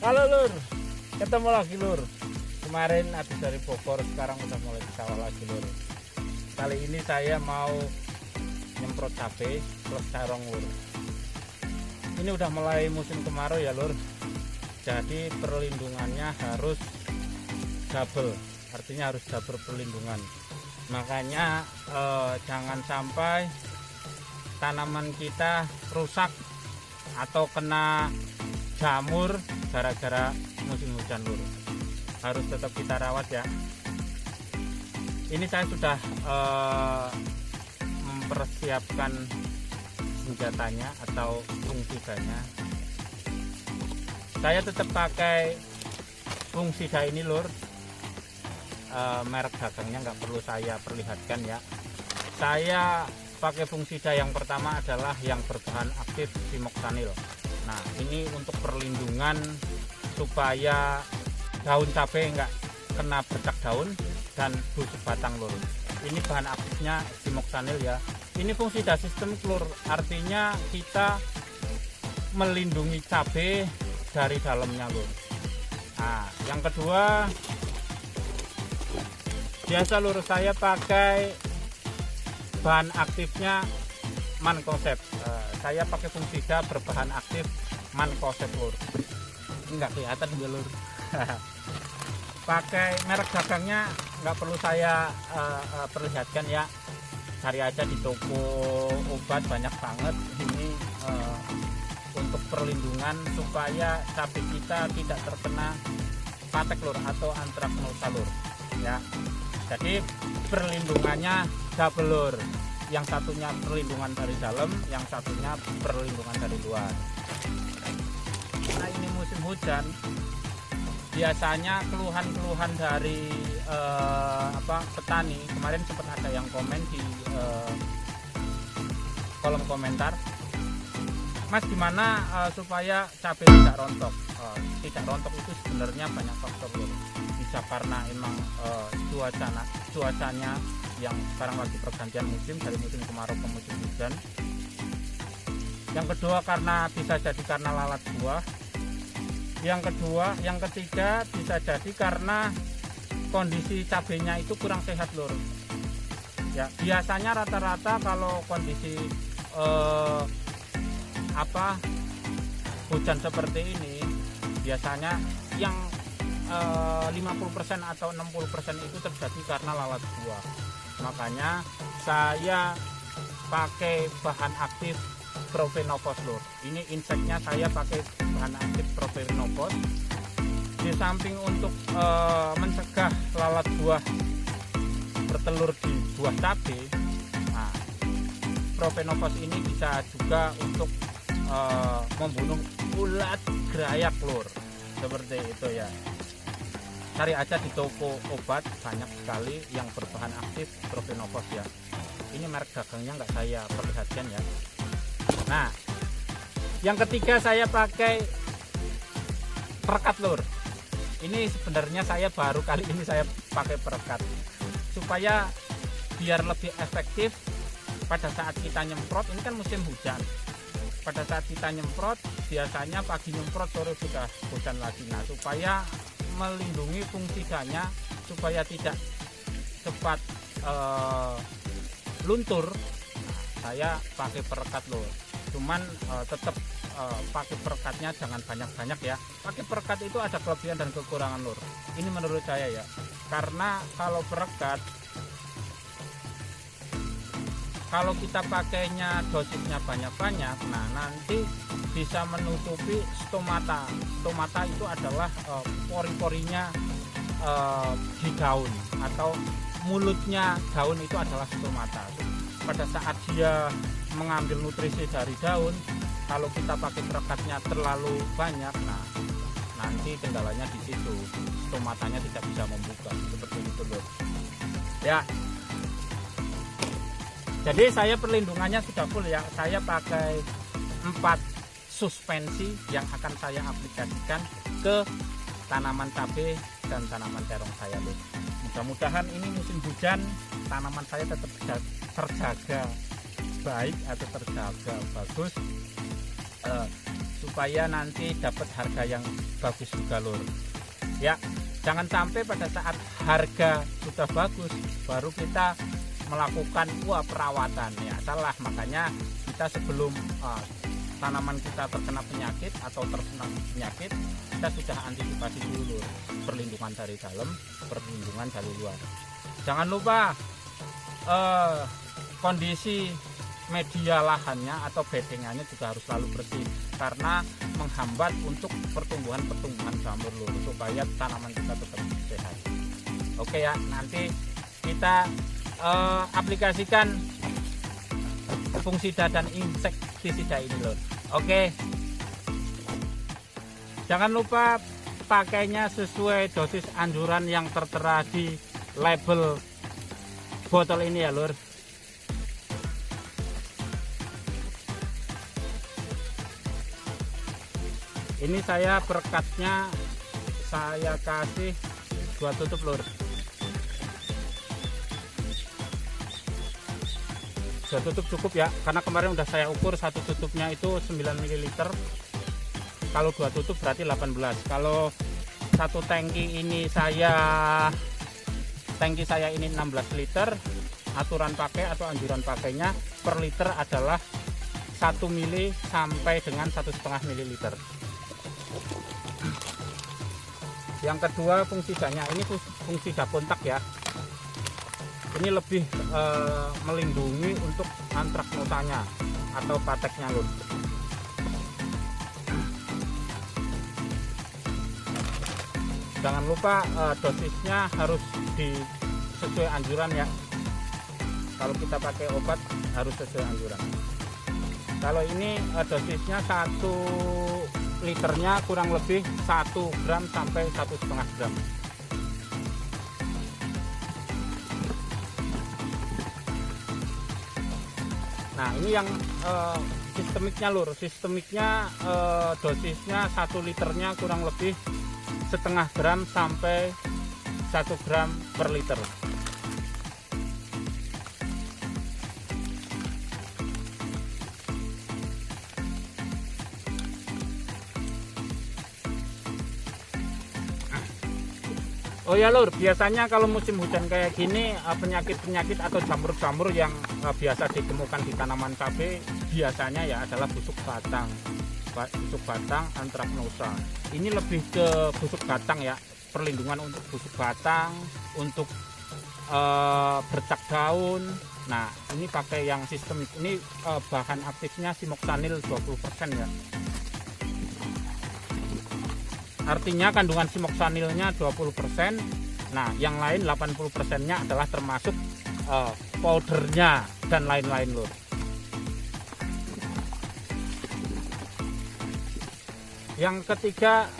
Halo Lur, ketemu lagi Lur. Kemarin habis dari Bogor, sekarang udah mulai di sawah lagi Lur. Kali ini saya mau nyemprot cabai plus terong Lur. Ini udah mulai musim kemarau ya Lur. Jadi perlindungannya harus double, artinya harus double perlindungan. Makanya jangan sampai tanaman kita rusak atau kena jamur gara-gara musim hujan Lur. Harus tetap kita rawat ya. Ini saya sudah mempersiapkan senjatanya atau fungsidanya. Saya tetap pakai fungisida ini Lur. Merek dagangnya nggak perlu saya perlihatkan ya. Saya pakai fungisida yang pertama adalah yang berbahan aktif Simoxanil. Nah, ini untuk perlindungan supaya daun cabai nggak kena bercak daun dan busuk batang Lur. Ini bahan aktifnya Simoxanil ya. Ini fungisida sistem Lur, artinya kita melindungi cabai dari dalamnya Lur. Nah, yang kedua biasa Lur, saya pakai bahan aktifnya Mancozeb. Saya pakai fungisida berbahan aktif Mancozeb Lur. Enggak kelihatan ya Lur. Pakai merek dagangnya nggak perlu saya perlihatkan ya. Cari aja di toko obat, banyak banget ini untuk perlindungan supaya cabai kita tidak terkena patek Lur atau antraknosa Lur ya. Jadi perlindungannya double Lur. Yang satunya perlindungan dari dalam, yang satunya perlindungan dari luar. Nah, ini musim hujan, biasanya keluhan-keluhan dari petani. Kemarin sempat ada yang komen di kolom komentar, Mas gimana supaya cabai tidak rontok. Tidak rontok itu sebenarnya banyak faktor Lur. Bisa karena emang cuacanya yang sekarang lagi pergantian musim dari musim kemarau ke musim hujan. Yang kedua bisa jadi karena lalat buah. Yang ketiga bisa jadi karena kondisi cabainya itu kurang sehat Lur. Ya, biasanya rata-rata kalau kondisi hujan seperti ini, biasanya yang 50% atau 60% itu terjadi karena lalat buah. Makanya saya pakai bahan aktif Provenopos Lur. Ini inseknya saya pakai bahan aktif Provenopos. Di samping untuk mencegah lalat buah bertelur di buah cabai, nah, Provenopos ini bisa juga untuk membunuh ulat gerayak Lur. Seperti itu ya. Cari aja di toko obat, banyak sekali yang berbahan aktif Provenopos ya. Ini merek dagangnya nggak saya perlihatkan ya. Nah, yang ketiga saya pakai perekat Lur. Ini sebenarnya saya baru kali ini saya pakai perekat supaya biar lebih efektif pada saat kita nyemprot. Ini kan musim hujan. Pada saat kita nyemprot, biasanya pagi nyemprot, sore sudah hujan lagi. Nah, supaya melindungi fungsidanya supaya tidak cepat luntur, saya pakai perekat Lur. Cuman tetap pakai perekatnya jangan banyak-banyak ya. Pakai perekat itu ada kelebihan dan kekurangan Lur. Ini menurut saya ya. Karena kalau perekat, kalau kita pakainya dosisnya banyak-banyak, nah nanti bisa menutupi stomata. Stomata itu adalah pori-porinya di daun atau mulutnya daun, itu adalah stomata. Pada saat dia mengambil nutrisi dari daun, kalau kita pakai perekatnya terlalu banyak, nah nanti kendalanya di situ, stomatanya tidak bisa membuka seperti itu Lur. Ya. Jadi saya perlindungannya sudah full ya. Saya pakai 4 suspensi yang akan saya aplikasikan ke tanaman cabai dan tanaman terong saya Lur. Mudah-mudahan ini musim hujan tanaman saya tetap terjaga baik atau terjaga bagus, supaya nanti dapat harga yang bagus juga lur ya. Jangan sampai pada saat harga sudah bagus baru kita melakukan perawatan ya, salah. Makanya kita sebelum tanaman kita terkena penyakit atau terkena penyakit, kita sudah antisipasi dulu lur. Perlindungan dari dalam, perlindungan dari luar. Jangan lupa kondisi media lahannya atau bedengannya juga harus selalu bersih, karena menghambat untuk pertumbuhan jamur lur, supaya tanaman kita tetap sehat. Oke ya, nanti kita aplikasikan fungisida dan insektisida ini lur. Oke, jangan lupa pakainya sesuai dosis anjuran yang tertera di label botol ini ya lur. Ini saya perekatnya saya kasih 2 tutup lur. 2 tutup cukup ya, karena kemarin udah saya ukur 1 tutupnya itu 9 ml. Kalau 2 tutup berarti 18. Kalau 1 tangki saya ini 16 liter, aturan pakai atau anjuran pakainya per liter adalah 1 mili sampai dengan 1,5 ml. Yang kedua fungsidanya, ini fungisida kontak ya. Ini lebih melindungi untuk antraknosanya atau pateknya lur. Jangan lupa dosisnya harus sesuai anjuran ya. Kalau kita pakai obat harus sesuai anjuran. Kalau ini dosisnya 1 liternya kurang lebih 1 gram sampai 1,5 gram. Nah ini yang sistemiknya lur. Sistemiknya dosisnya 1 liternya kurang lebih 0,5 gram sampai 1 gram per liter. Oh ya lur, biasanya kalau musim hujan kayak gini penyakit-penyakit atau jamur-jamur yang biasa ditemukan di tanaman cabai biasanya ya adalah busuk batang, antraknosa. Ini lebih ke busuk batang ya, perlindungan untuk busuk batang, untuk bercak daun. Nah ini pakai yang sistemik. Ini bahan aktifnya simoksanil 20% ya. Artinya kandungan simoksanilnya 20%. Nah yang lain 80%-nya adalah termasuk powdernya dan lain-lain lur. Yang ketiga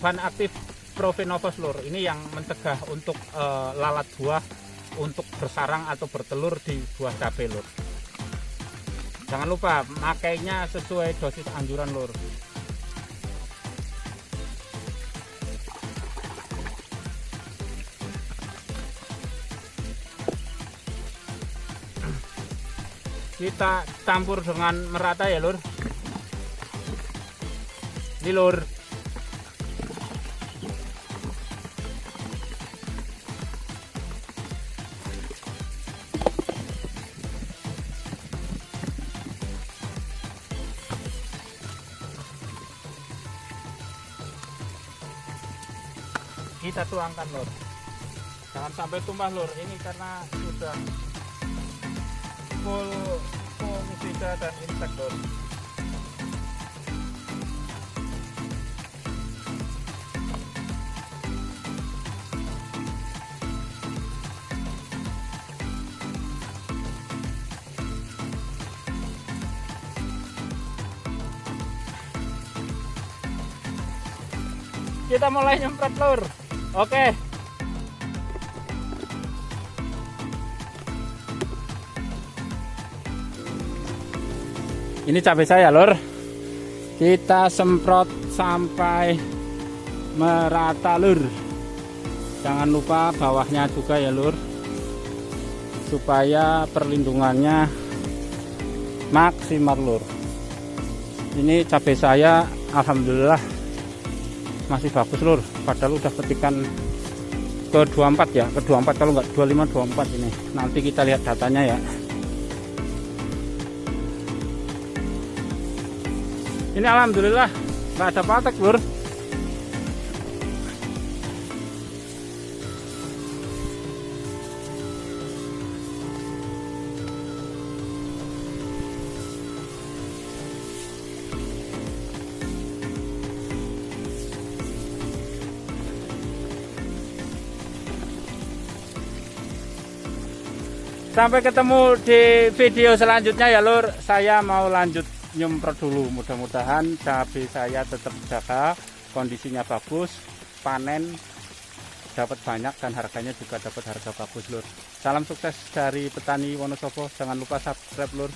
bahan aktif Provenovos lur. Ini yang mencegah untuk lalat buah untuk bersarang atau bertelur di buah cabai lur. Jangan lupa makainya sesuai dosis anjuran lur. Kita campur dengan merata ya lur. Ini lur. Kita tuangkan lur. Jangan sampai tumpah lur. Ini karena sudah full fungisida dan insek lur. Kita mulai nyemprot lur. Oke. Ini cabai saya lur. Kita semprot sampai merata lur. Jangan lupa bawahnya juga ya lur, supaya perlindungannya maksimal lur. Ini cabai saya alhamdulillah masih bagus lur, padahal udah petikan ke 24 ya, ke 24 kalau nggak 25 24 ini. Nanti kita lihat datanya ya. Ini alhamdulillah nggak ada patek lur. Sampai ketemu di video selanjutnya ya lur. Saya mau lanjut nyemprot dulu. Mudah-mudahan cabai saya tetap jaga, kondisinya bagus, panen dapat banyak dan harganya juga dapat harga bagus lur. Salam sukses dari petani Wonosobo. Jangan lupa subscribe lur.